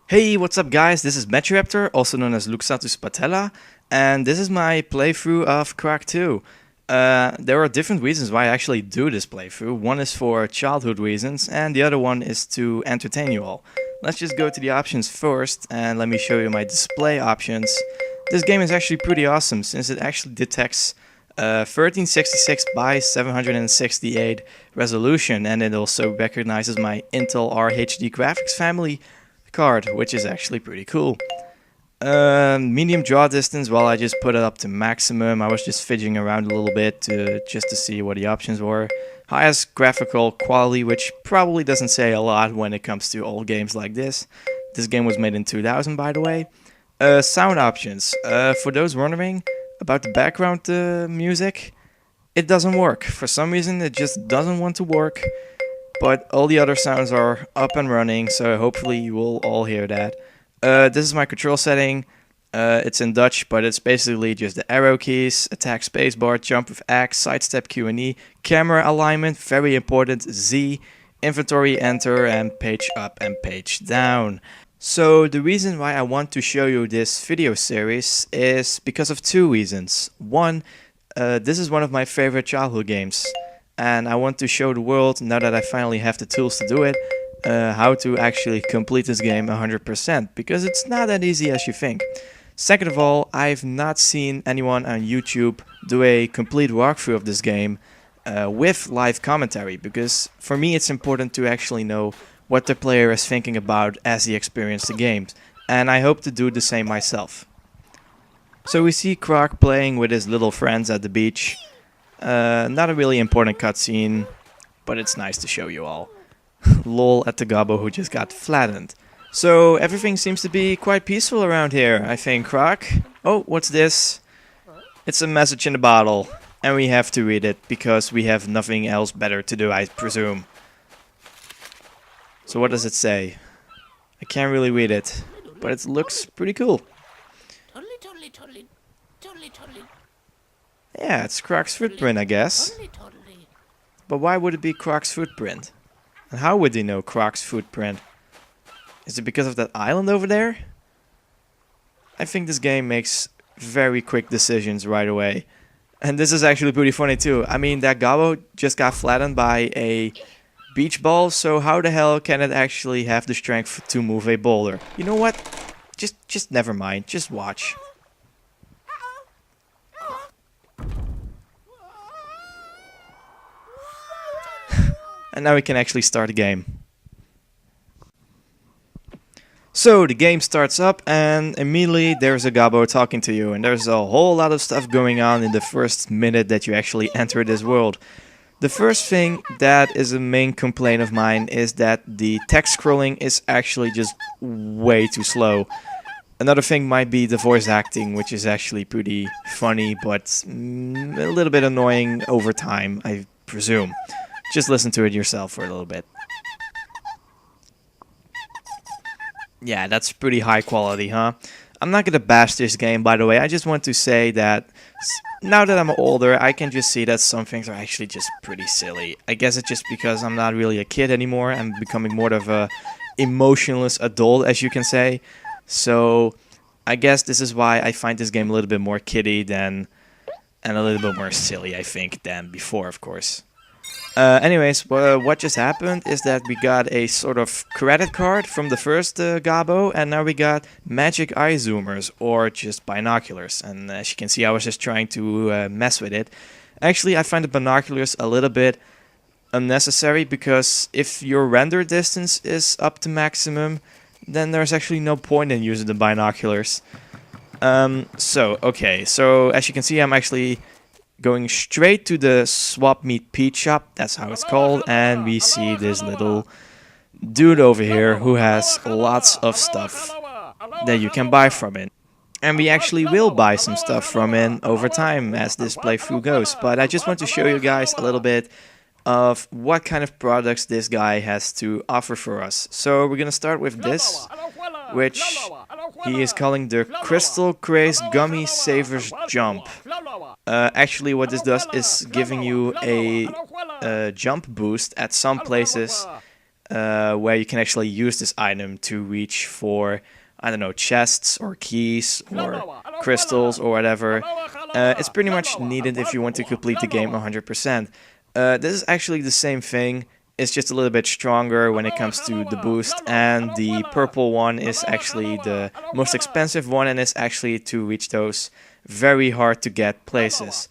Hey, what's up guys, this is Metroraptor, also known as Luxatus Patella, and this is my playthrough of Croc 2. There are different reasons why I actually do this playthrough. One is for childhood reasons, and the other one is to entertain you all. Let's just go to the options first, and let me show you my display options. This game is actually pretty awesome, since it actually detects 1366 by 768 resolution, and it also recognizes my Intel RHD graphics family card, which is actually pretty cool. Medium draw distance, well, I just put it up to maximum. I was just fidgeting around a little bit just to see what the options were. Highest graphical quality, which probably doesn't say a lot when it comes to old games like this. This game was made in 2000, by the way. Sound options. For those wondering about the background music, it doesn't work. For some reason, it just doesn't want to work. But all the other sounds are up and running, so hopefully you will all hear that. This is my control setting. It's in Dutch, but it's basically just the arrow keys, attack spacebar, jump with X, sidestep Q and E, camera alignment, very important, Z, inventory enter, and page up and page down. So the reason why I want to show you this video series is because of two reasons. One, this is one of my favorite childhood games. And I want to show the world, now that I finally have the tools to do it, how to actually complete this game 100%, because it's not that easy as you think. Second of all, I've not seen anyone on YouTube do a complete walkthrough of this game with live commentary, because for me it's important to actually know what the player is thinking about as he experiences the game, and I hope to do the same myself. So we see Croc playing with his little friends at the beach. Not a really important cutscene, but it's nice to show you all. Lol at the Gobbo who just got flattened. So everything seems to be quite peaceful around here, I think, Croc. Oh, what's this? It's a message in the bottle, and we have to read it, because we have nothing else better to do, I presume. So what does it say? I can't really read it, but it looks pretty cool. Yeah, it's Croc's footprint, I guess. But why would it be Croc's footprint? And how would they know Croc's footprint? Is it because of that island over there? I think this game makes very quick decisions right away. And this is actually pretty funny too. I mean, that Gobbo just got flattened by a beach ball, so how the hell can it actually have the strength to move a boulder? You know what? Just never mind. Just watch. And now we can actually start the game. So the game starts up, and immediately there's a Gobbo talking to you, and there's a whole lot of stuff going on in the first minute that you actually enter this world. The first thing that is a main complaint of mine is that the text scrolling is actually just way too slow. Another thing might be the voice acting, which is actually pretty funny, but a little bit annoying over time, I presume. Just listen to it yourself for a little bit. Yeah, that's pretty high quality, huh? I'm not gonna bash this game, by the way. I just want to say that now that I'm older, I can just see that some things are actually just pretty silly. I guess it's just because I'm not really a kid anymore. I'm becoming more of a emotionless adult, as you can say. So I guess this is why I find this game a little bit more kiddie than, and a little bit more silly, I think, than before, of course. Anyways, what just happened is that we got a sort of credit card from the first Gobbo, and now we got magic eye zoomers, or just binoculars. And as you can see, I was just trying to mess with it. Actually, I find the binoculars a little bit unnecessary, because if your render distance is up to maximum, then there's actually no point in using the binoculars. Okay, so as you can see, I'm actually going straight to the Swap Meet Pete shop, that's how it's called, and we see this little dude over here who has lots of stuff that you can buy from it. And we actually will buy some stuff from it over time as this playthrough goes, but I just want to show you guys a little bit of what kind of products this guy has to offer for us. So we're gonna start with this, which he is calling the Crystal Craze Gummy Savers Jump. Actually, what this does is giving you a jump boost at some places where you can actually use this item to reach for, I don't know, chests or keys or crystals or whatever. It's pretty much needed if you want to complete the game 100%. This is actually the same thing. It's just a little bit stronger when it comes to the boost, and the purple one is actually the most expensive one, and it's actually to reach those very hard to get places.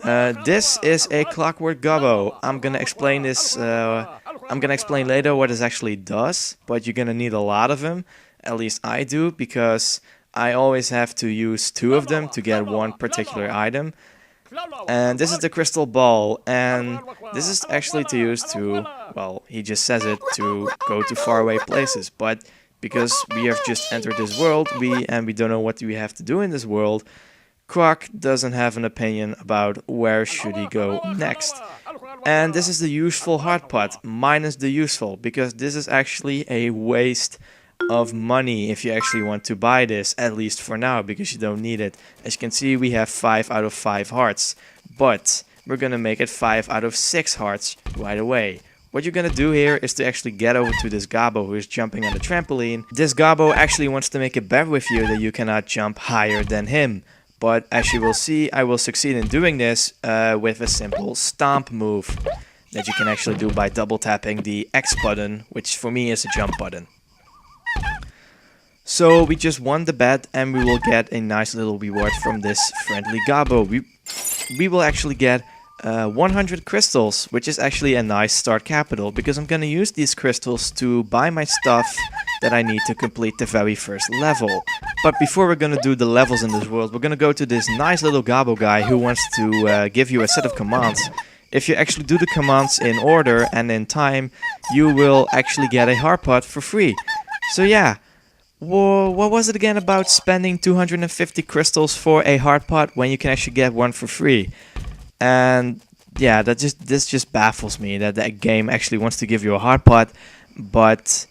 This is a Clockwork Gobbo. I'm gonna explain this. I'm gonna explain later what this actually does, but you're gonna need a lot of them. At least I do, because I always have to use 2 of them to get one particular item. And this is the crystal ball, and this is actually to use to, well, he just says it, to go to faraway places. But because we have just entered this world, we don't know what we have to do in this world, Croc doesn't have an opinion about where should he go next. And this is the useful hard pot, minus the useful, because this is actually a waste of money if you actually want to buy this, at least for now, because you don't need it. As you can see, we have 5 out of 5 hearts, but we're gonna make it 5 out of 6 hearts right away. What you're gonna do here is to actually get over to this Gobbo who is jumping on the trampoline. This Gobbo actually wants to make a bet with you that you cannot jump higher than him, but as you will see, I will succeed in doing this with a simple stomp move that you can actually do by double tapping the X button, which for me is a jump button. So we just won the bet, and we will get a nice little reward from this friendly Gobbo. We will actually get 100 crystals, which is actually a nice start capital, because I'm gonna use these crystals to buy my stuff that I need to complete the very first level. But before we're gonna do the levels in this world, we're gonna go to this nice little Gobbo guy who wants to give you a set of commands. If you actually do the commands in order and in time, you will actually get a hard pot for free. So yeah. What was it again about spending 250 crystals for a hard pot when you can actually get one for free? And yeah, this just baffles me that that game actually wants to give you a hard pot, but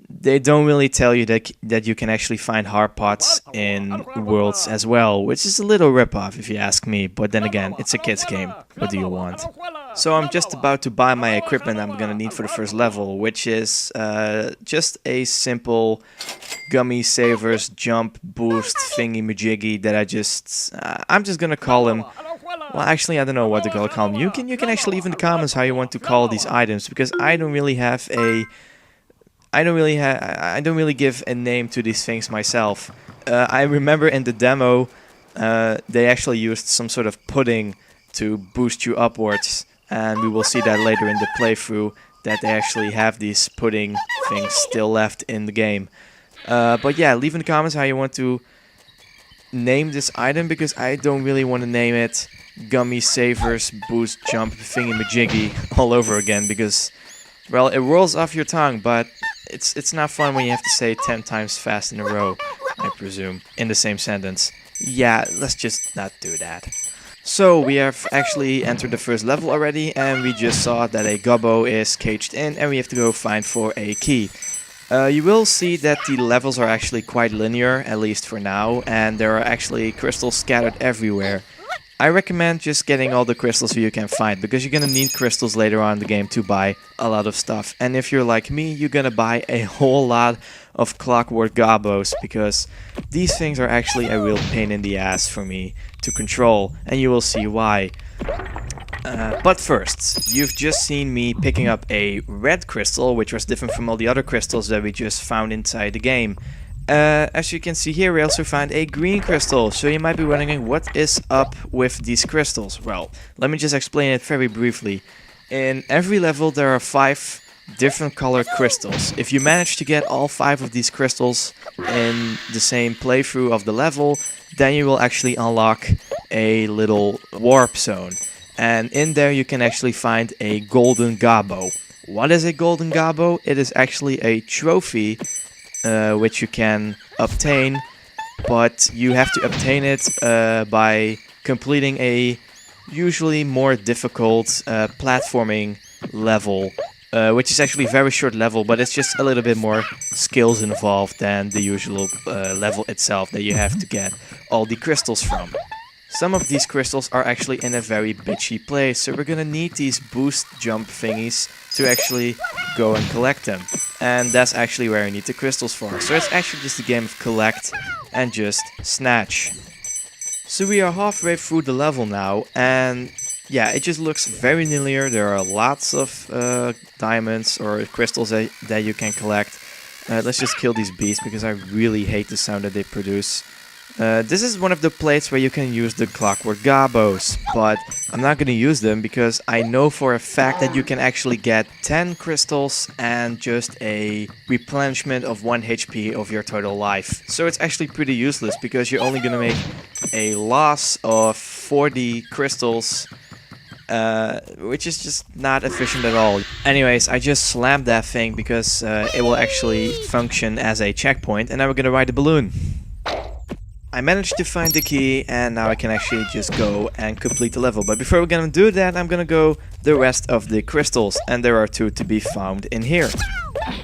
they don't really tell you that you can actually find hard pots in worlds as well, which is a little ripoff if you ask me. But then again, it's a kids game. What do you want? So I'm just about to buy my equipment I'm gonna need for the first level, which is just a simple Gummy Savers Jump Boost Thingy Majiggy that I'm just gonna call him. Well, actually, I don't know what to call him. You can actually leave in the comments how you want to call these items, because I don't really give a name to these things myself. I remember in the demo, they actually used some sort of pudding to boost you upwards, and we will see that later in the playthrough, that they actually have these pudding things still left in the game. But yeah, leave in the comments how you want to name this item, because I don't really want to name it Gummy Savers Boost Jump Thingy Majiggy all over again, because, well, it rolls off your tongue, but it's not fun when you have to say 10 times fast in a row, I presume, in the same sentence. Yeah, let's just not do that. So we have actually entered the first level already, and we just saw that a Gobbo is caged in, and we have to go find for a key. You will see that the levels are actually quite linear, at least for now, and there are actually crystals scattered everywhere. I recommend just getting all the crystals you can find, because you're gonna need crystals later on in the game to buy a lot of stuff. And if you're like me, you're gonna buy a whole lot of Clockwork Gobbos, because these things are actually a real pain in the ass for me to control, and you will see why. But first, you've just seen me picking up a red crystal, which was different from all the other crystals that we just found inside the game. As you can see here, we also found a green crystal, so you might be wondering what is up with these crystals. Well, let me just explain it very briefly. In every level there are 5 different colored crystals. If you manage to get all 5 of these crystals in the same playthrough of the level, then you will actually unlock a little warp zone. And in there you can actually find a golden Gobbo. What is a golden Gobbo? It is actually a trophy which you can obtain, but you have to obtain it by completing a usually more difficult platforming level, which is actually a very short level, but it's just a little bit more skills involved than the usual level itself that you have to get all the crystals from. Some of these crystals are actually in a very bitchy place, so we're gonna need these boost jump thingies to actually go and collect them. And that's actually where I need the crystals for. So it's actually just a game of collect and just snatch. So we are halfway through the level now, and yeah, it just looks very linear. There are lots of diamonds or crystals that you can collect. Let's just kill these bees because I really hate the sound that they produce. This is one of the plates where you can use the Clockwork Gobbos, but I'm not going to use them because I know for a fact that you can actually get 10 crystals and just a replenishment of 1 HP of your total life. So it's actually pretty useless because you're only going to make a loss of 40 crystals, which is just not efficient at all. Anyways, I just slammed that thing because it will actually function as a checkpoint, and now we're going to ride the balloon. I managed to find the key, and now I can actually just go and complete the level. But before we're gonna do that, I'm gonna go the rest of the crystals, and there are 2 to be found in here.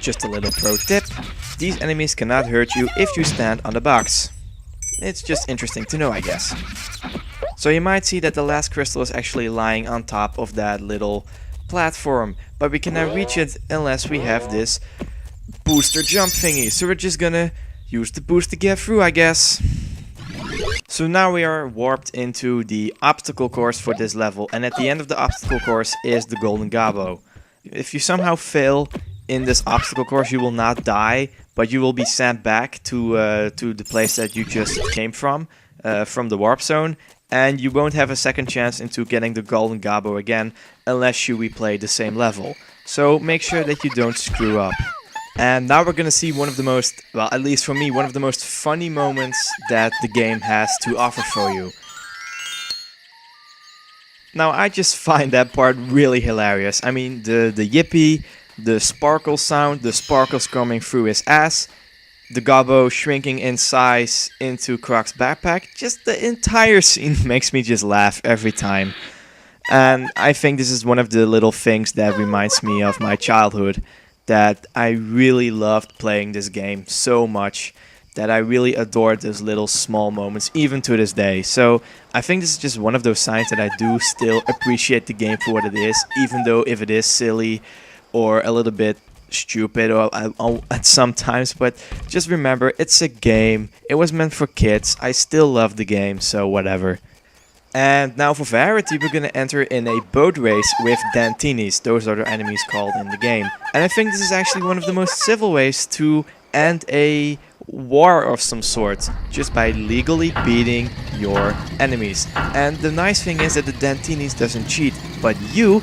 Just a little pro tip: these enemies cannot hurt you if you stand on the box. It's just interesting to know, I guess. So you might see that the last crystal is actually lying on top of that little platform, but we cannot reach it unless we have this booster jump thingy. So we're just gonna use the boost to get through, I guess. So now we are warped into the obstacle course for this level, and at the end of the obstacle course is the golden Gobbo. If you somehow fail in this obstacle course, you will not die, but you will be sent back to the place that you just came from the warp zone, and you won't have a second chance into getting the golden Gobbo again unless you replay the same level. So make sure that you don't screw up. And now we're gonna see one of the most, well, at least for me, one of the most funny moments that the game has to offer for you. Now, I just find that part really hilarious. I mean, the yippee, the sparkle sound, the sparkles coming through his ass, the Gobbo shrinking in size into Croc's backpack. Just the entire scene makes me just laugh every time. And I think this is one of the little things that reminds me of my childhood, that I really loved playing this game so much, that I really adored those little small moments, even to this day. So I think this is just one of those signs that I do still appreciate the game for what it is, even though if it is silly or a little bit stupid or at sometimes. But just remember, it's a game. It was meant for kids. I still love the game, so whatever. And now for variety, we're gonna enter in a boat race with Dantinis. Those are the enemies called in the game. And I think this is actually one of the most civil ways to end a war of some sort, just by legally beating your enemies. And the nice thing is that the Dantinis doesn't cheat, but you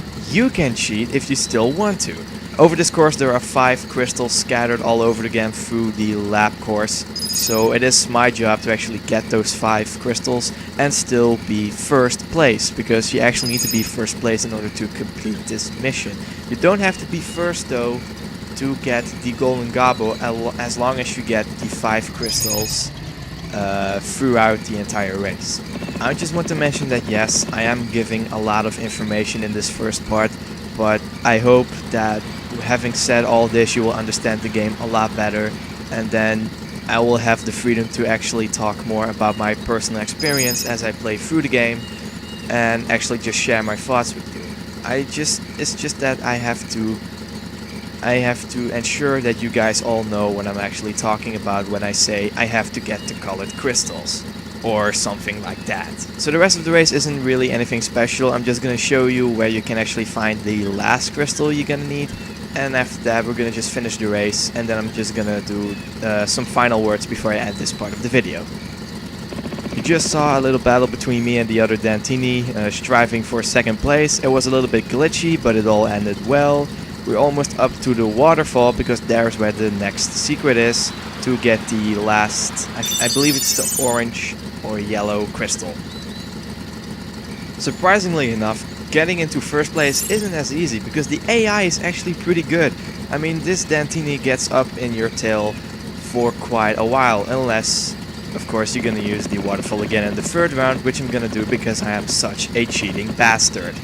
can cheat if you still want to. Over this course there are 5 crystals scattered all over again through the lab course, so it is my job to actually get those 5 crystals and still be first place, because you actually need to be first place in order to complete this mission. You don't have to be first though to get the golden Gobbo, as long as you get the 5 crystals throughout the entire race. I just want to mention that yes, I am giving a lot of information in this first part, but I hope that having said all this, you will understand the game a lot better, and then I will have the freedom to actually talk more about my personal experience as I play through the game, and actually just share my thoughts with you. It's just that I have to ensure that you guys all know what I'm actually talking about when I say I have to get the colored crystals, or something like that. So the rest of the race isn't really anything special. I'm just gonna show you where you can actually find the last crystal you're gonna need, and after that we're gonna just finish the race, and then I'm just gonna do some final words before I end this part of the video. You just saw a little battle between me and the other Dantini, striving for second place. It was a little bit glitchy, but it all ended well. We're almost up to the waterfall, because there's where the next secret is to get the last, I believe it's the orange or yellow crystal. Surprisingly enough, getting into first place isn't as easy, because the AI is actually pretty good. I mean, this Dantini gets up in your tail for quite a while, unless, of course, you're gonna use the waterfall again in the third round, which I'm gonna do because I am such a cheating bastard.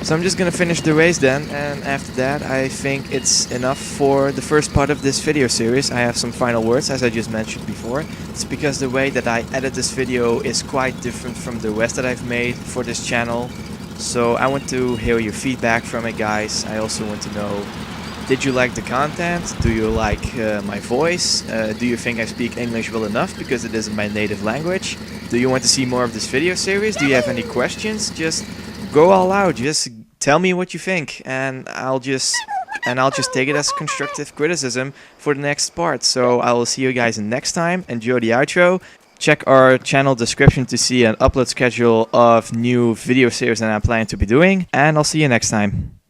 So I'm just gonna finish the race then, and after that I think it's enough for the first part of this video series. I have some final words, as I just mentioned before. It's because the way that I edit this video is quite different from the rest that I've made for this channel. So I want to hear your feedback from it, guys. I also want to know, did you like the content? Do you like my voice? Do you think I speak English well enough, because it isn't my native language? Do you want to see more of this video series? Do you have any questions? Just go all out, just tell me what you think, and I'll just take it as constructive criticism for the next part. So I will see you guys next time. Enjoy the outro. Check our channel description to see an upload schedule of new video series that I'm planning to be doing, and I'll see you next time.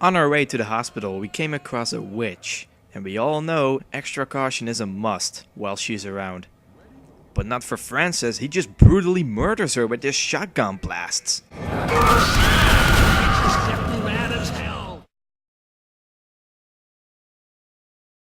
On our way to the hospital, we came across a witch, and we all know extra caution is a must while she's around. But not for Francis, he just brutally murders her with his shotgun blasts.